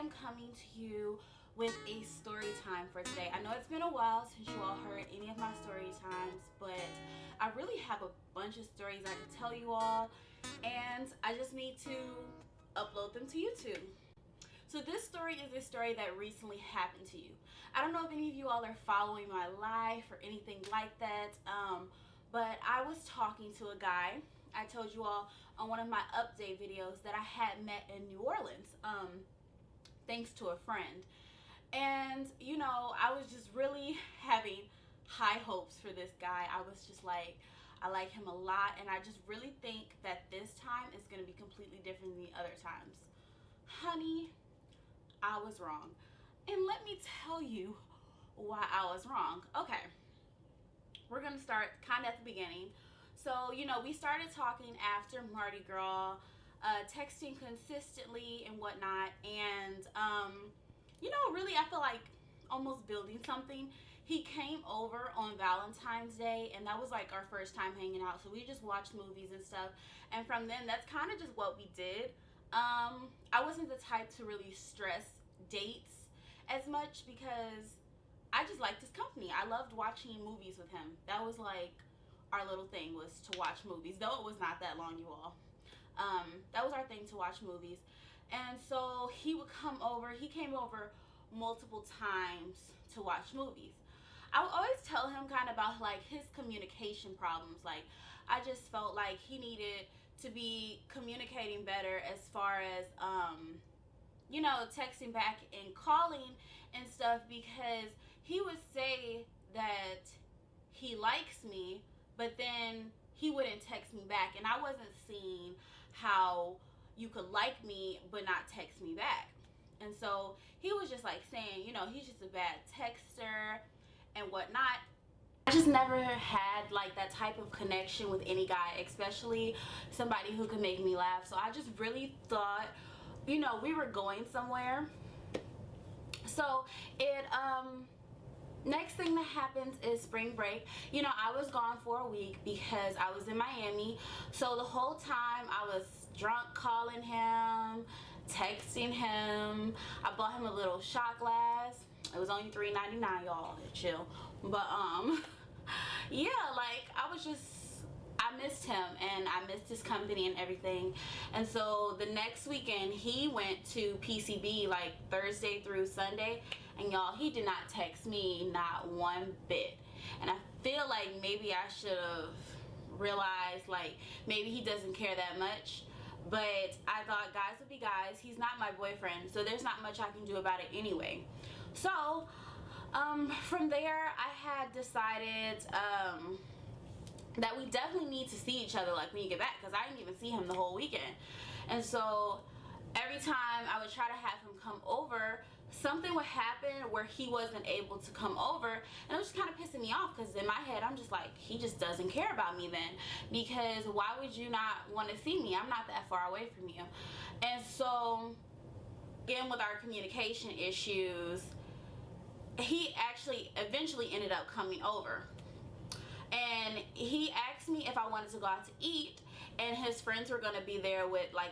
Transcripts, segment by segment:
am coming to you with a story time for today. I know it's been a while since you all heard any of my story times, but I really have a bunch of stories I can tell you all, and I just need to upload them to YouTube. So this story is a story that recently happened to you. I don't know if any of you all are following my life or anything like that, but I was talking to a guy. I told you all on one of my update videos that I had met in New Orleans, thanks to a friend. And you know, I was just really having high hopes for this guy. I was just like, I like him a lot, and I just really think that this time is going to be completely different than the other times. Honey, I was wrong. And let me tell you why I was wrong. Okay, we're gonna start kind of at the beginning. So, you know, we started talking after Mardi Gras, texting consistently and whatnot, and you know, really I feel like almost building something. He came over on Valentine's Day, and that was like our first time hanging out, so we just watched movies and stuff, and from then that's kind of just what we did. I wasn't the type to really stress dates as much because I just liked his company. I loved watching movies with him. That was like our little thing, was to watch movies, though it was not that long, you all. That was our thing, to watch movies. And so he would come over. He came over multiple times to watch movies. I would always tell him kind of about like his communication problems. Like, I just felt like he needed to be communicating better as far as you know, texting back and calling and stuff, because he would say that he likes me, but then he wouldn't text me back, and I wasn't seeing how you could like me but not text me back. And so he was just like saying, you know, he's just a bad texter and whatnot. I just never had like that type of connection with any guy, especially somebody who could make me laugh. So I just really thought, you know, we were going somewhere. So next thing that happens is spring break. You know, I was gone for a week because I was in Miami. So the whole time I was drunk, calling him, texting him. I bought him a little shot glass. It was only $3.99, y'all. Chill. But yeah, like I missed him, and I missed his company and everything. And so the next weekend he went to PCB like Thursday through Sunday, and y'all, he did not text me not one bit. And I feel like maybe I should have realized like maybe he doesn't care that much, but I thought guys would be guys. He's not my boyfriend, so there's not much I can do about it anyway. So from there I had decided that we definitely need to see each other like when you get back, because I didn't even see him the whole weekend. And so every time I would try to have him come over, something would happen where he wasn't able to come over, and it was just kind of pissing me off, because in my head I'm just like, he just doesn't care about me then, because why would you not want to see me? I'm not that far away from you. And so again, with our communication issues, he actually eventually ended up coming over, and he asked me if I wanted to go out to eat, and his friends were gonna be there with like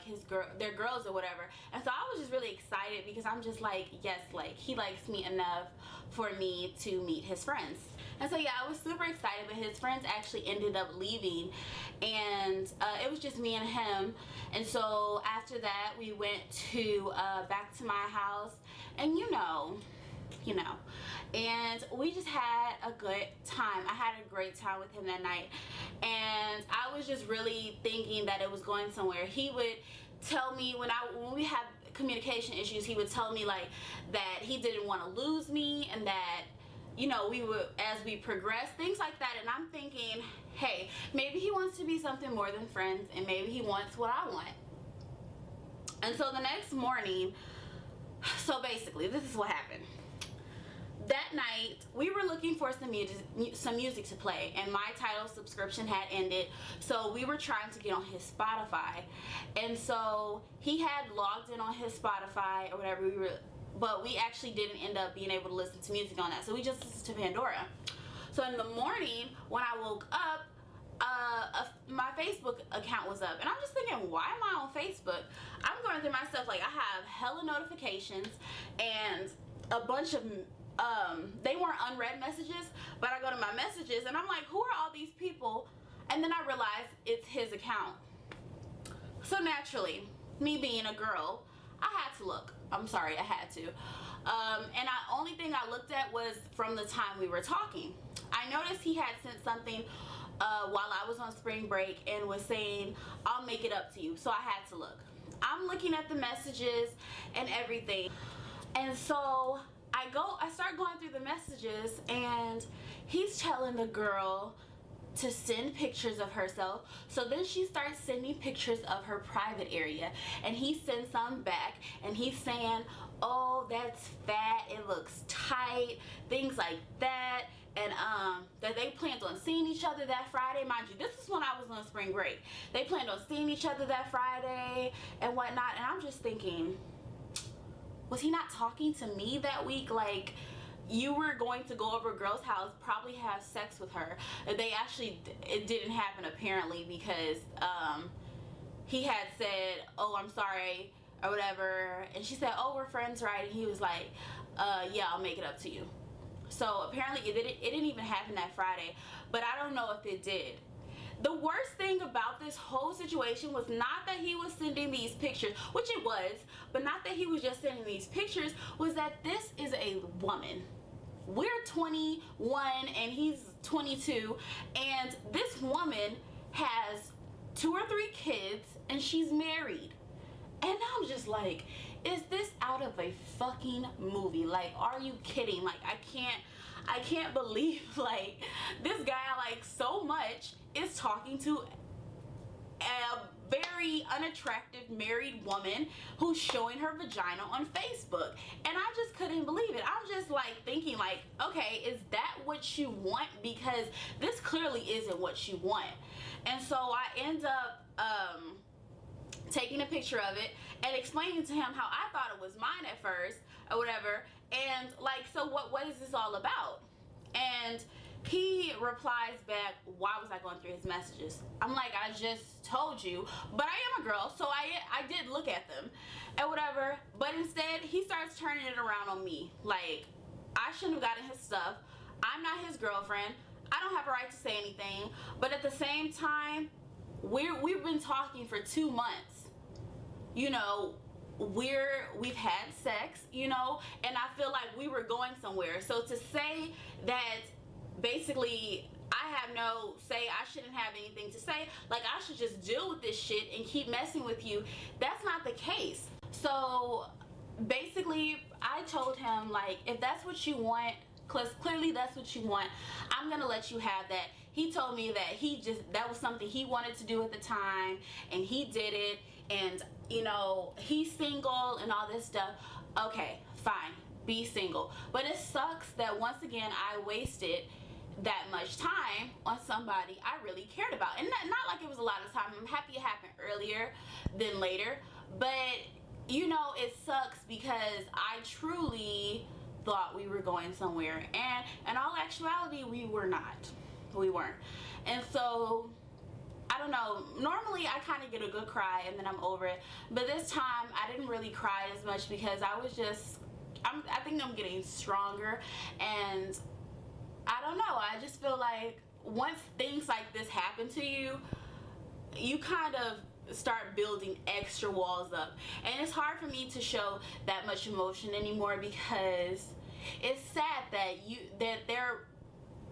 their girls or whatever. And so I was just really excited, because I'm just like, yes, like he likes me enough for me to meet his friends. And so yeah, I was super excited, but his friends actually ended up leaving, and it was just me and him. And so after that we went to back to my house, and you know, and we just had a good time. I had a great time with him that night, and I was just really thinking that it was going somewhere. He would tell me when we had communication issues, he would tell me like that he didn't want to lose me, and that, you know, we would, as we progress, things like that. And I'm thinking, hey, maybe he wants to be something more than friends, and maybe he wants what I want. And so the next morning, so basically this is what happened. That night we were looking for some music to play, and my Tidal subscription had ended, so we were trying to get on his Spotify. And so he had logged in on his Spotify or whatever, but we actually didn't end up being able to listen to music on that, so we just listened to Pandora. So in the morning when I woke up, my Facebook account was up, and I'm just thinking, why am I on Facebook? I'm going through my stuff, like I have hella notifications and a bunch of they weren't unread messages, but I go to my messages and I'm like, who are all these people? And then I realize it's his account. So naturally, me being a girl, I had to look. I'm sorry, I had to. And the only thing I looked at was from the time we were talking. I noticed he had sent something while I was on spring break and was saying, I'll make it up to you. So I had to look. I'm looking at the messages and everything. And so I start going through the messages, and he's telling the girl to send pictures of herself. So then she starts sending pictures of her private area, and he sends some back, and he's saying, oh, that's fat, it looks tight, things like that. And that they planned on seeing each other that Friday. Mind you, this is when I was on spring break. They planned on seeing each other that Friday and whatnot. And I'm just thinking, was he not talking to me that week? Like, you were going to go over a girl's house, probably have sex with her. They actually, it didn't happen apparently, because he had said, oh, I'm sorry, or whatever. And she said, oh, we're friends, right? And he was like, yeah, I'll make it up to you. So apparently it didn't even happen that Friday, but I don't know if it did. The worst thing about this whole situation was not that he was sending these pictures, which it was, but not that he was just sending these pictures, was that this is a woman. We're 21 and he's 22, and this woman has 2 or 3 kids and she's married. And I'm just like, is this out of a fucking movie? Like, are you kidding? Like, I can't believe, like, this guy I like so much is talking to a very unattractive married woman who's showing her vagina on Facebook. And I just couldn't believe it. I'm just like thinking, like, okay, is that what you want? Because this clearly isn't what you want. And so I end up taking a picture of it and explaining to him how I thought it was mine at first or whatever, and like, so what is this all about? And he replies back, why was I going through his messages? I'm like, I just told you, but I am a girl, so I did look at them and whatever. But instead he starts turning it around on me, like I shouldn't have gotten his stuff, I'm not his girlfriend, I don't have a right to say anything. But at the same time, we've been talking for 2 months. You know, we've had sex, you know, and I feel like we were going somewhere. So to say that basically I have no say, I shouldn't have anything to say, like I should just deal with this shit and keep messing with you, that's not the case. So basically I told him, like, if that's what you want, clearly that's what you want, I'm gonna let you have that. He told me that that was something he wanted to do at the time, and he did it, and you know, he's single and all this stuff. Okay, fine, be single. But it sucks that once again I wasted that much time on somebody I really cared about. And not like it was a lot of time. I'm happy it happened earlier than later, but you know, it sucks because I truly thought we were going somewhere, and in all actuality we were not. We weren't. And so I don't know, normally I kind of get a good cry and then I'm over it, but this time I didn't really cry as much because I was just, I think I'm getting stronger, and I don't know, I just feel like once things like this happen to you, you kind of start building extra walls up, and it's hard for me to show that much emotion anymore because it's sad that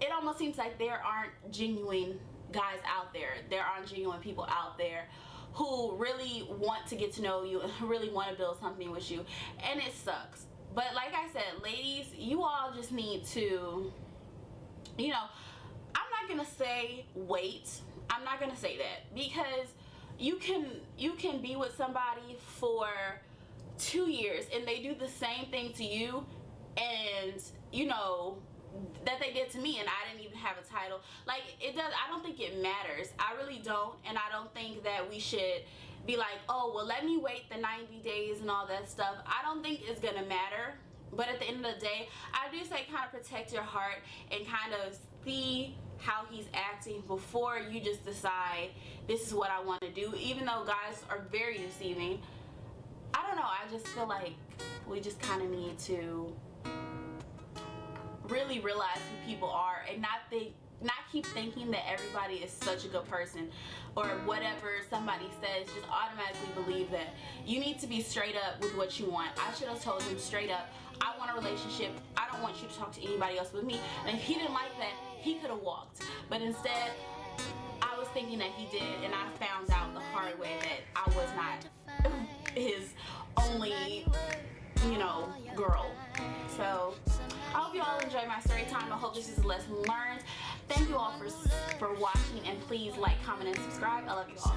it almost seems like there aren't genuine guys out there. There aren't genuine people out there who really want to get to know you and really want to build something with you, and it sucks. But like I said, ladies, you all just need to, you know, I'm not gonna say wait. I'm not gonna say that, because you can be with somebody for 2 years and they do the same thing to you, and you know that they did to me, and I didn't even have a title. Like, it does, I don't think it matters. I really don't. And I don't think that we should be like, oh, well, let me wait the 90 days and all that stuff. I don't think it's gonna matter. But at the end of the day, I do say kind of protect your heart and kind of see how he's acting before you just decide this is what I want to do. Even though guys are very deceiving, I don't know, I just feel like we just kind of need to really realize who people are and not keep thinking that everybody is such a good person, or whatever somebody says just automatically believe that. You need to be straight up with what you want. I should have told him straight up, I want a relationship, I don't want you to talk to anybody else with me. And if he didn't like that, he could have walked. But instead, I was thinking that he did, and I found out the hard way that I was not his only, girl. So I hope you all enjoyed my story time. I hope this is a lesson learned. Thank you all for watching, and please like, comment, and subscribe. I love you all.